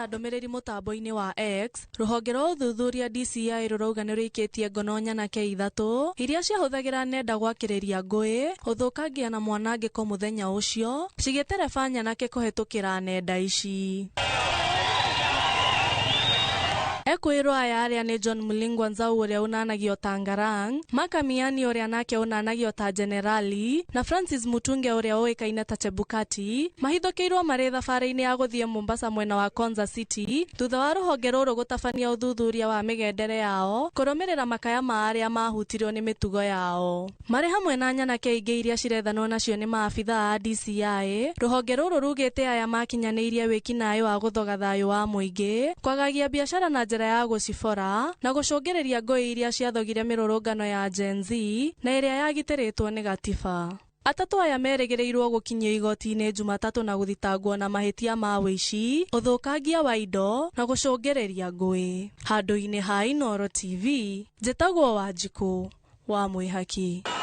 Kũgerera ndũmĩrĩri mũtambo-inĩ wa X, rũhonge rwa ũthuthuria DCI rũrauga nĩ rũikĩtie ngono nyanake 3 iria ciahũthagĩra nenda gwakĩrĩria ngũĩ, ũthũkangia na mwanangĩko mũthenya ũcio, cigĩtereba nyanake kũhetũkĩra nenda ici. Ekũĩrwo aya arĩa nĩ John Mulingwa Nzau ũrĩa unanagio ta Ngarang, Makamiani ũrĩa nake unanagio ta Generali, na Francis Mutunge ũrĩa ũĩkaine ta Chebukati, mahithũkĩirwo marĩ thabarĩ-inĩ ya gũthiĩ Mombasa mwena wa Konza City, thutha wa rũhonge rũrũ gũtabania ũthuthuria wa mĩgendere yao, kũrũmĩrĩra makaya ma arĩa mahutirio nĩ mĩtugo yao. Marĩ hamwe na nyanake ingĩ iria cirethanwo nacio nĩ maabithaa a DCI, rũhonge rũrũ rugĩte aya makinyanĩirie wĩkinaĩ wa gũthoga thayũ wa mũingĩ, kwagagia biacara na njĩra ya gũcibora na gũcũngĩrĩria ngũĩ iria ciathogire mĩrũrũngano ya Gen Z na ĩrĩa yagitĩrĩtwo nĩ gatiba. Atatũ aya merĩgĩrĩirwo gũkinyio igoti-inĩ Jumatatũ na gũthitangwo na mahĩtia ma wĩici, ũthũkangia wa indo na gũcũngĩrĩria ngũĩ. Handũ-inĩ ha Inooro TV, njĩtagwo Wanjikũ wa Mwĩhaki.